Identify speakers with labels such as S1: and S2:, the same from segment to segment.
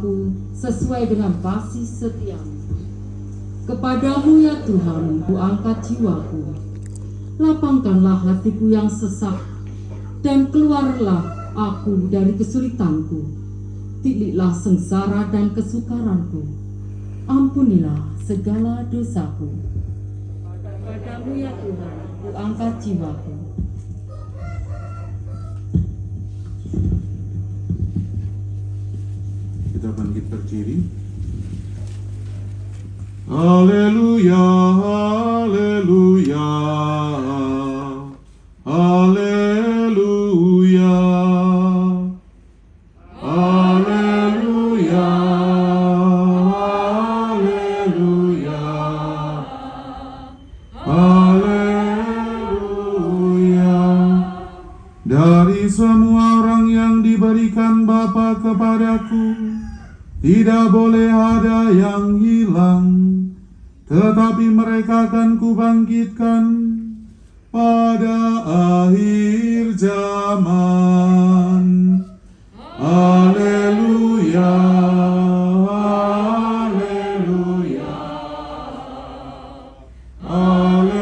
S1: aku sesuai dengan kasih setiamu. Kepadamu ya Tuhan, ku angkat jiwaku. Lapangkanlah hatiku yang sesak, dan keluarlah aku dari kesulitanku. Tiliklah sengsara dan kesukaranku. Ampunilah segala dosaku. Kepadamu ya Tuhan, ku angkat jiwaku.
S2: Kita bangkit berdiri. Haleluya, haleluya, haleluya, haleluya, haleluya, haleluya. Dari semua orang yang diberikan Bapa kepadaku, tidak boleh ada yang hilang, tetapi mereka akan kubangkitkan pada akhir zaman. Haleluya, haleluya, haleluya.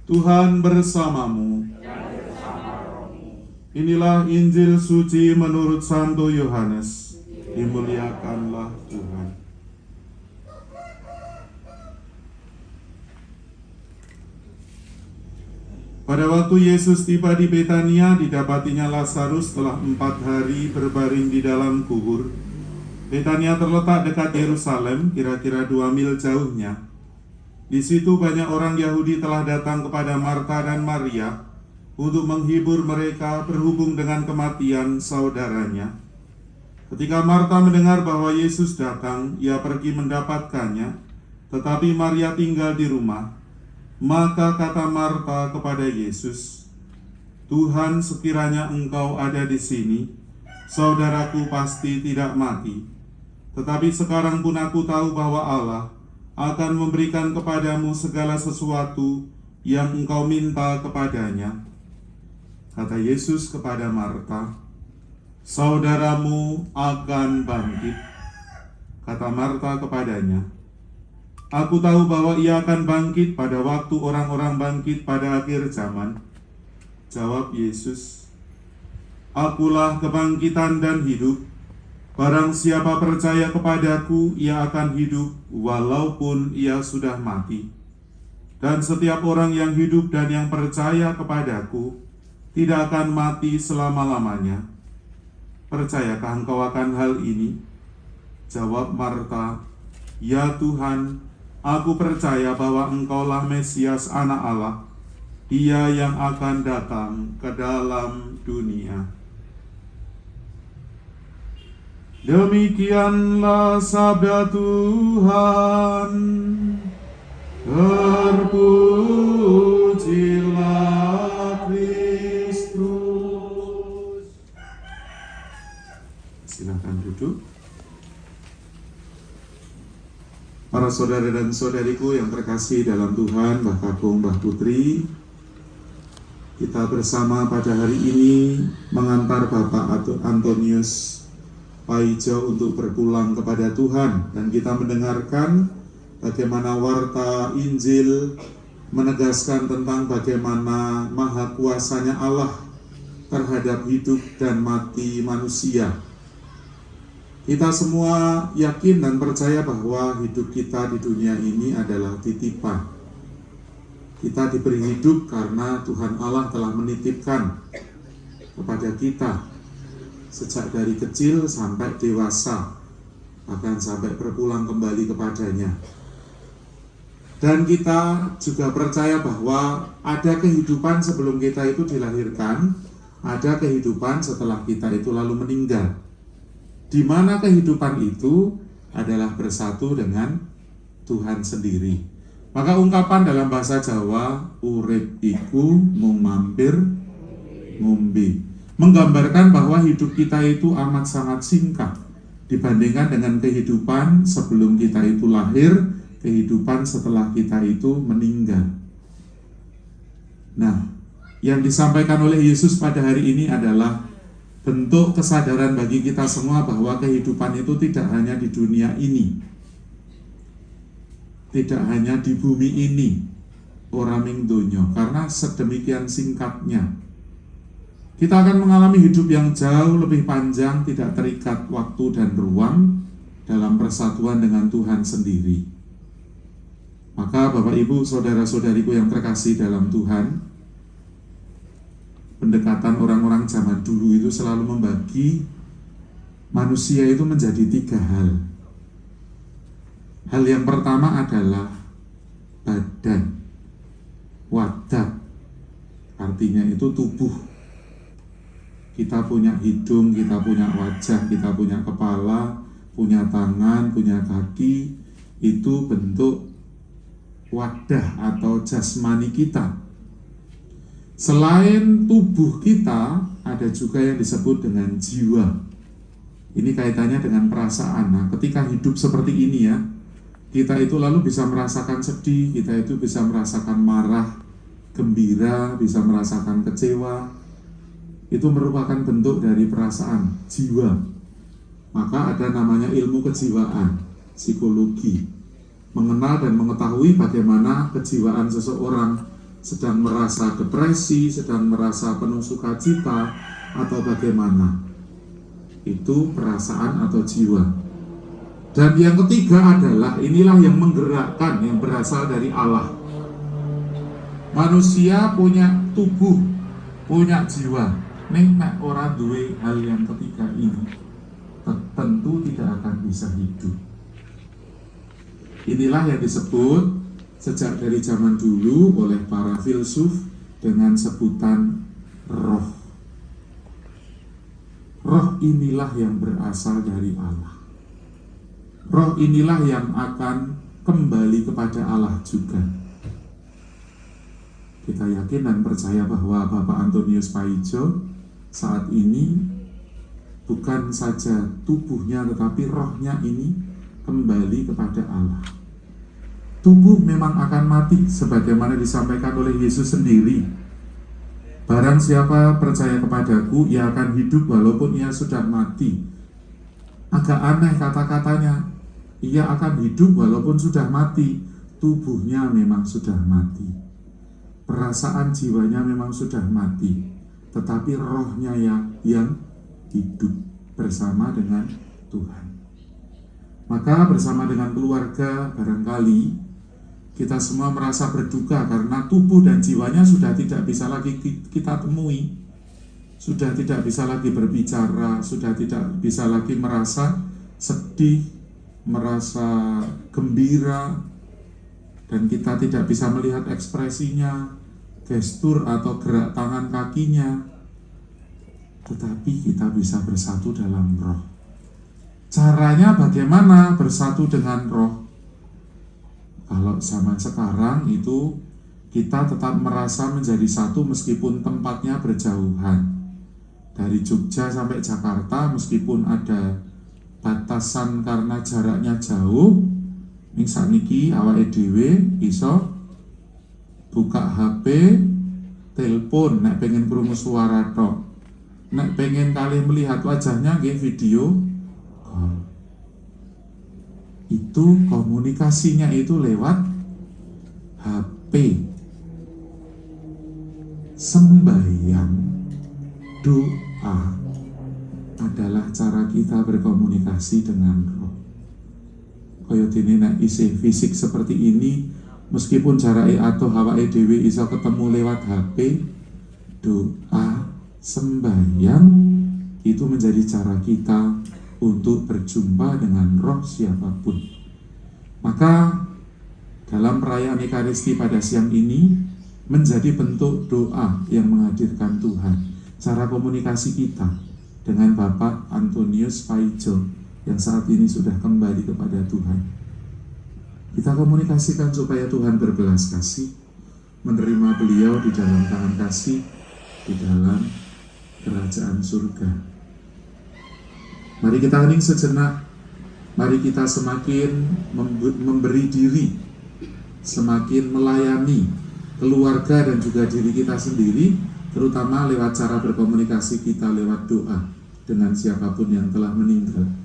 S2: Tuhan bersamamu. Inilah Injil suci menurut Santo Yohanes. Dimuliakanlah Tuhan. Pada waktu Yesus tiba di Betania, didapatinya Lazarus setelah 4 hari berbaring di dalam kubur. Betania terletak dekat Yerusalem, kira-kira 2 mil jauhnya. Di situ banyak orang Yahudi telah datang kepada Marta dan Maria untuk menghibur mereka berhubung dengan kematian saudaranya. Ketika Marta mendengar bahwa Yesus datang, ia pergi mendapatkannya, tetapi Maria tinggal di rumah. Maka kata Marta kepada Yesus, "Tuhan, sekiranya Engkau ada di sini, saudaraku pasti tidak mati. Tetapi sekarang pun aku tahu bahwa Allah akan memberikan kepadamu segala sesuatu yang Engkau minta kepadanya." Kata Yesus kepada Marta, "Saudaramu akan bangkit." Kata Marta kepadanya, "Aku tahu bahwa ia akan bangkit pada waktu orang-orang bangkit pada akhir zaman." Jawab Yesus, "Akulah kebangkitan dan hidup. Barang siapa percaya kepadaku, ia akan hidup walaupun ia sudah mati. Dan setiap orang yang hidup dan yang percaya kepadaku tidak akan mati selama-lamanya. Percayakah engkau akan hal ini?" Jawab Marta, "Ya Tuhan, aku percaya bahwa Engkaulah Mesias, Anak Allah, Dia yang akan datang ke dalam dunia." Demikianlah sabda Tuhan. Terpujilah Kristus. Silakan duduk. Para saudara dan saudariku yang terkasih dalam Tuhan, Mbah Kakung, Mbah Putri, kita bersama pada hari ini mengantar Bapak Antonius Paijo untuk berpulang kepada Tuhan, dan kita mendengarkan bagaimana warta Injil menegaskan tentang bagaimana maha kuasanya Allah terhadap hidup dan mati manusia. Kita semua yakin dan percaya bahwa hidup kita di dunia ini adalah titipan. Kita diberi hidup karena Tuhan Allah telah menitipkan kepada kita sejak dari kecil sampai dewasa, bahkan sampai berpulang kembali kepadanya. Dan kita juga percaya bahwa ada kehidupan sebelum kita itu dilahirkan, ada kehidupan setelah kita itu lalu meninggal, di mana kehidupan itu adalah bersatu dengan Tuhan sendiri. Maka ungkapan dalam bahasa Jawa, urip iku mung mampir ngombe, menggambarkan bahwa hidup kita itu amat sangat singkat dibandingkan dengan kehidupan sebelum kita itu lahir, kehidupan setelah kita itu meninggal. Nah, yang disampaikan oleh Yesus pada hari ini adalah bentuk kesadaran bagi kita semua bahwa kehidupan itu tidak hanya di dunia ini, tidak hanya di bumi ini, ora ming donya, karena sedemikian singkatnya. Kita akan mengalami hidup yang jauh lebih panjang, tidak terikat waktu dan ruang dalam persatuan dengan Tuhan sendiri. Maka Bapak Ibu, saudara-saudariku yang terkasih dalam Tuhan, pendekatan orang-orang zaman dulu itu selalu membagi manusia itu menjadi 3 hal. Hal yang pertama adalah badan, wadah, artinya itu tubuh. Kita punya hidung, kita punya wajah, kita punya kepala, punya tangan, punya kaki, itu bentuk wadah atau jasmani kita. Selain tubuh kita, ada juga yang disebut dengan jiwa. Ini kaitannya dengan perasaan. Nah, ketika hidup seperti ini ya, kita itu lalu bisa merasakan sedih, kita itu bisa merasakan marah, gembira, bisa merasakan kecewa. Itu merupakan bentuk dari perasaan, jiwa. Maka ada namanya ilmu kejiwaan, psikologi. Mengenal dan mengetahui bagaimana kejiwaan seseorang sedang merasa depresi, sedang merasa penuh sukacita, atau bagaimana. Itu perasaan atau jiwa. Dan yang ketiga adalah, inilah yang menggerakkan, yang berasal dari Allah. Manusia punya tubuh, punya jiwa. Nek ora duwe hal yang ketiga ini, tentu tidak akan bisa hidup. Inilah yang disebut sejak dari zaman dulu oleh para filsuf dengan sebutan roh. Roh inilah yang berasal dari Allah. Roh inilah yang akan kembali kepada Allah juga. Kita yakin dan percaya bahwa Bapak Antonius Paijo saat ini bukan saja tubuhnya tetapi rohnya ini kembali kepada Allah. Tubuh memang akan mati sebagaimana disampaikan oleh Yesus sendiri. Barang siapa percaya kepadaku, ia akan hidup walaupun ia sudah mati. Agak aneh kata-katanya, ia akan hidup walaupun sudah mati. Tubuhnya memang sudah mati, perasaan jiwanya memang sudah mati, tetapi rohnya yang hidup bersama dengan Tuhan. Maka bersama dengan keluarga barangkali kita semua merasa berduka karena tubuh dan jiwanya sudah tidak bisa lagi kita temui, sudah tidak bisa lagi berbicara, sudah tidak bisa lagi merasa sedih, merasa gembira, dan kita tidak bisa melihat ekspresinya, gestur atau gerak tangan kakinya, tetapi kita bisa bersatu dalam roh. Caranya bagaimana bersatu dengan roh? Kalau zaman sekarang itu kita tetap merasa menjadi satu meskipun tempatnya berjauhan. Dari Jogja sampai Jakarta meskipun ada batasan karena jaraknya jauh, ning sakniki awake dhewe iso buka HP, telepon nek pengen krungu suara tok. Nek pengen kali melihat wajahnya nggih video call. Itu komunikasinya itu lewat HP. Sembahyang, doa adalah cara kita berkomunikasi dengan roh. Kaya dene nek isih fisik seperti ini, meskipun jarake atau awake dhewe iso ketemu lewat HP, doa, sembahyang itu menjadi cara kita untuk berjumpa dengan roh siapapun. Maka dalam perayaan Ekaristi pada siang ini menjadi bentuk doa yang menghadirkan Tuhan. Cara komunikasi kita dengan Bapak Antonius Paijo yang saat ini sudah kembali kepada Tuhan. Kita komunikasikan supaya Tuhan berbelas kasih, menerima beliau di dalam tangan kasih, di dalam kerajaan surga. Mari kita hening sejenak. Mari kita semakin memberi diri, semakin melayani keluarga dan juga diri kita sendiri, terutama lewat cara berkomunikasi kita lewat doa. dengan siapapun yang telah meninggal.